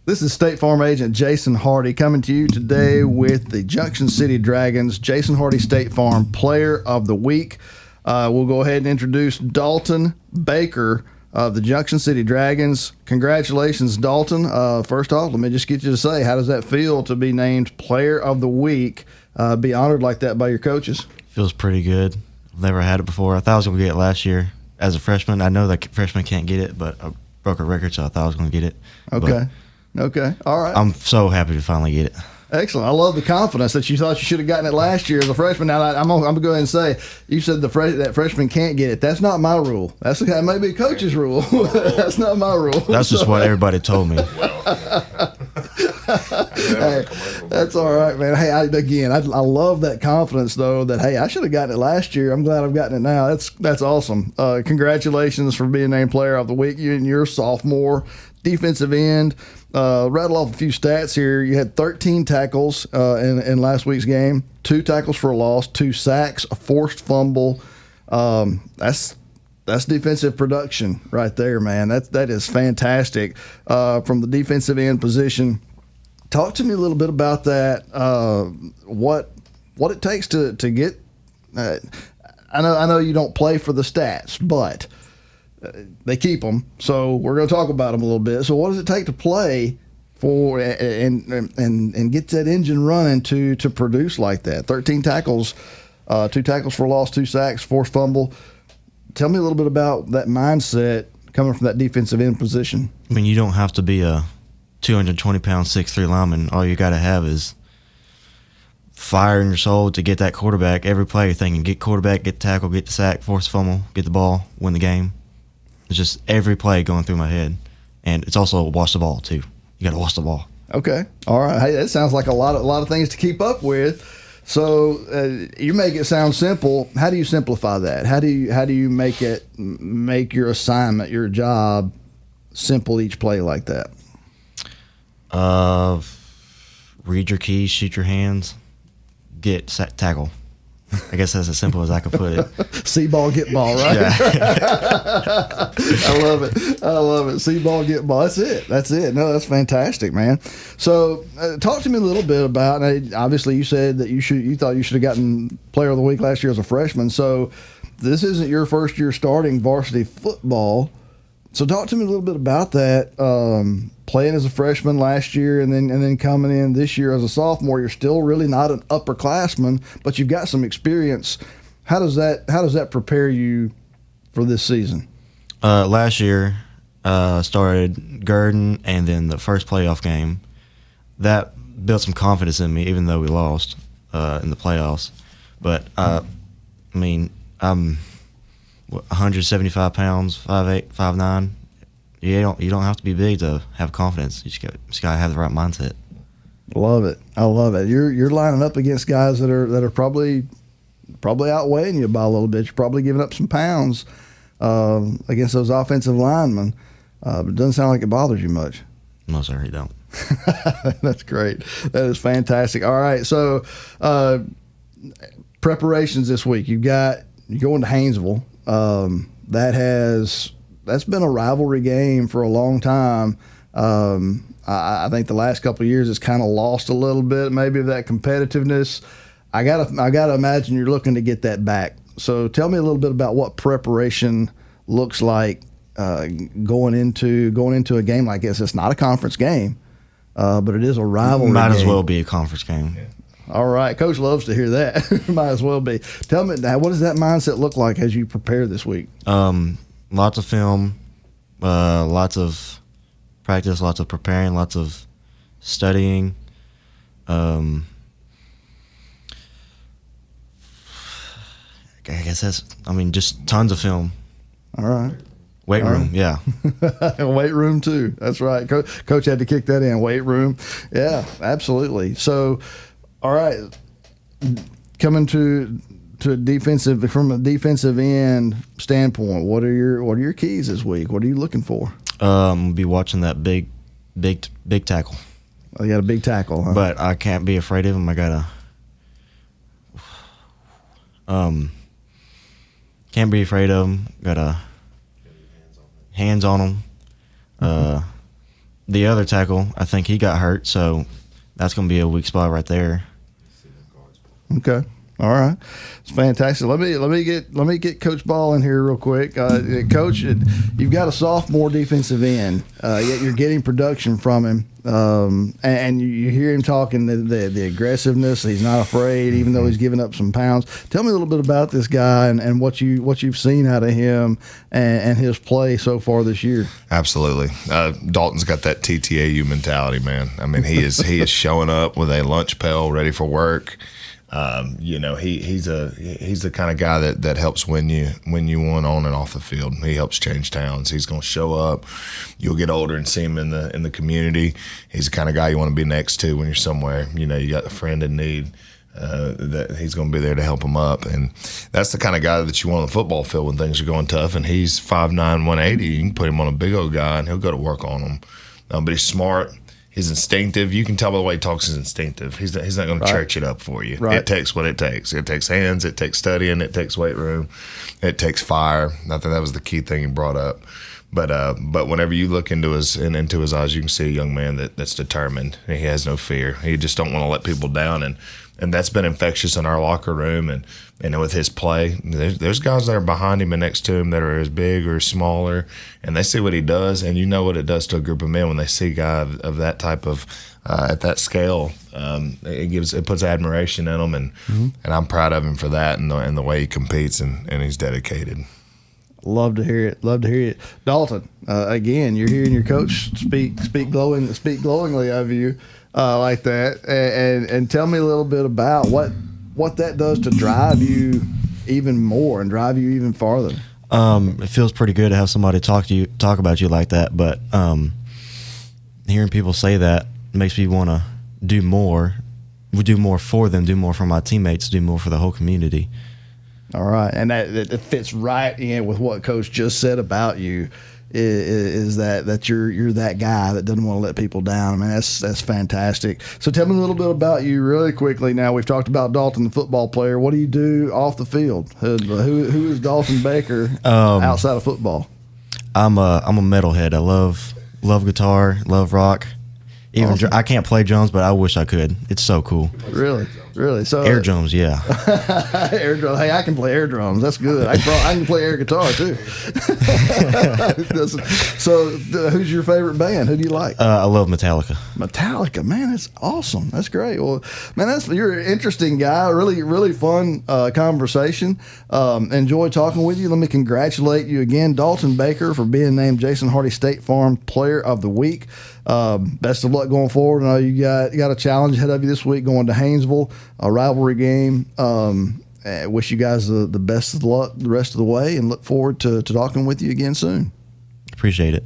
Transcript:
This is State Farm agent Jason Hardy coming to you today with the Junction City Dragons. Jason Hardy, State Farm Player of the Week. We'll go ahead and introduce Dalton Baker of the Junction City Dragons. Congratulations, Dalton. First off, let me just get you to say, how does that feel to be named Player of the Week, be honored like that by your coaches? Feels pretty good. I've never had it before. I thought I was going to get it last year as a freshman. I know that freshmen can't get it, but I broke a record, so I thought I was going to get it. Okay. All right. I'm so happy to finally get it. Excellent. I love the confidence that you thought you should have gotten it last year as a freshman. Now, I'm going to go ahead and say, you said that freshman can't get it. That's not my rule. That may be a coach's rule. That's not my rule. That's just what everybody told me. Hey, that's all right, man. Hey, I love that confidence, though, that, hey, I should have gotten it last year. I'm glad I've gotten it now. That's awesome. Congratulations for being named Player of the Week. You're a sophomore, defensive end. Rattle off a few stats here. You had 13 tackles in last week's game, 2 tackles for a loss, 2 sacks, a forced fumble. That's defensive production right there, man. That is fantastic from the defensive end position. Talk to me a little bit about that. What it takes to get. I know you don't play for the stats, but they keep them, so we're going to talk about them a little bit. So, what does it take to play for and get that engine running to produce like that? 13 tackles, 2 tackles for loss, 2 sacks, forced fumble. Tell me a little bit about that mindset coming from that defensive end position. I mean, you don't have to be a 220-pound 6'3" lineman. All you got to have is fire in your soul to get that quarterback. Every play you're thinking, get quarterback, get the tackle, get the sack, force fumble, get the ball, win the game. It's just every play going through my head. And it's also watch the ball, too. You got to watch the ball. Okay. All right. Hey, that sounds like a lot of things to keep up with. So you make it sound simple. How do you simplify that? How do you make your assignment, your job, simple each play like that? Read your keys, shoot your hands, get tackle. I guess that's as simple as I could put it. See ball, get ball, right? Yeah. I love it. See ball, get ball. That's it. No, that's fantastic, man. So, talk to me a little bit about. Obviously, you said that you thought you should have gotten Player of the Week last year as a freshman. So, this isn't your first year starting varsity football. So, talk to me a little bit about that. Playing as a freshman last year and then coming in this year as a sophomore. You're still really not an upperclassman, but you've got some experience. How does that prepare you for this season? Last year, started Gurdon, and then the first playoff game. That built some confidence in me, even though we lost in the playoffs. But, I mean, I'm 175 pounds, 5'8", 5'9". You don't have to be big to have confidence. You just got to have the right mindset. Love it. I love it. You're lining up against guys that are probably outweighing you by a little bit. You're probably giving up some pounds against those offensive linemen. But it doesn't sound like it bothers you much. No, sir, you don't. That's great. That is fantastic. All right, so preparations this week. You're going to Haynesville. That's been a rivalry game for a long time. I think the last couple of years it's kind of lost a little bit, maybe of that competitiveness. I gotta imagine you're looking to get that back. So tell me a little bit about what preparation looks like going into a game like this. It's not a conference game, but it is a rivalry. Might as game. well be a conference game. Yeah. All right, Coach loves to hear that. Might as well be. Tell me, what does that mindset look like as you prepare this week? Lots of film, lots of practice, lots of preparing, lots of studying. I guess just tons of film. All right. Weight room, yeah. Weight room, too. That's right. Coach had to kick that in. Weight room. Yeah, absolutely. So, all right, coming from a defensive end standpoint, what are your keys this week? What are you looking for? We'll be watching that big tackle. Oh, you got a big tackle, huh? But I can't be afraid of him. I gotta can't be afraid of him. Gotta hands on him. the other tackle, I think he got hurt, so that's going to be a weak spot right there. Okay. All right, it's fantastic. Let me get Coach Ball in here real quick. Coach, you've got a sophomore defensive end, yet you're getting production from him, and you hear him talking the aggressiveness. He's not afraid, even though he's giving up some pounds. Tell me a little bit about this guy and what you've seen out of him and his play so far this year. Absolutely, Dalton's got that TTAU mentality, man. I mean, he is showing up with a lunch pail ready for work. He's the kind of guy that helps win you one on and off the field. He helps change towns. He's going to show up. You'll get older and see him in the community. He's the kind of guy you want to be next to when you're somewhere. You got a friend in need. That he's going to be there to help him up, and that's the kind of guy that you want on the football field when things are going tough. And he's 5'9", 180. You can put him on a big old guy, and he'll go to work on him. But he's smart. He's instinctive. You can tell by the way he talks. He's instinctive. He's not going to church it up for you. Right. It takes what it takes. It takes hands. It takes studying. It takes weight room. It takes fire. I think that was the key thing he brought up. But whenever you look into his eyes, you can see a young man that's determined. He has no fear. He just don't want to let people down, and that's been infectious in our locker room and with his play. There's guys that are behind him and next to him that are as big or smaller, and they see what he does, and you know what it does to a group of men when they see a guy of that type of at that scale. It puts admiration in them, and I'm proud of him for that and the way he competes and he's dedicated. Love to hear it. Dalton, again, you're hearing your coach speak glowingly of you like that, and tell me a little bit about what that does to drive you even more and drive you even farther. It feels pretty good to have somebody talk about you like that, but hearing people say that makes me want to do more. We do more for them, do more for my teammates, do more for the whole community. All right, and that fits right in with what Coach just said about you. Is that you're that guy that doesn't want to let people down. I mean, that's fantastic. So tell me a little bit about you really quickly. Now we've talked about Dalton, the football player. What do you do off the field? Who is Dalton Baker outside of football? I'm a metalhead. I love guitar, love rock. Even awesome. I can't play drums, but I wish I could. It's so cool. Really. So air drums, yeah. Air drums. Hey, I can play air drums. That's good. I can play air guitar too. So, who's your favorite band? Who do you like? I love Metallica. Metallica, man, that's awesome. That's great. Well, man, you're an interesting guy. Really, really fun conversation. Enjoy talking with you. Let me congratulate you again, Dalton Baker, for being named Jason Hardy State Farm Player of the Week. Best of luck going forward. I know you got a challenge ahead of you this week going to Haynesville, a rivalry game. Wish you guys the best of luck the rest of the way, and look forward to talking with you again soon. Appreciate it.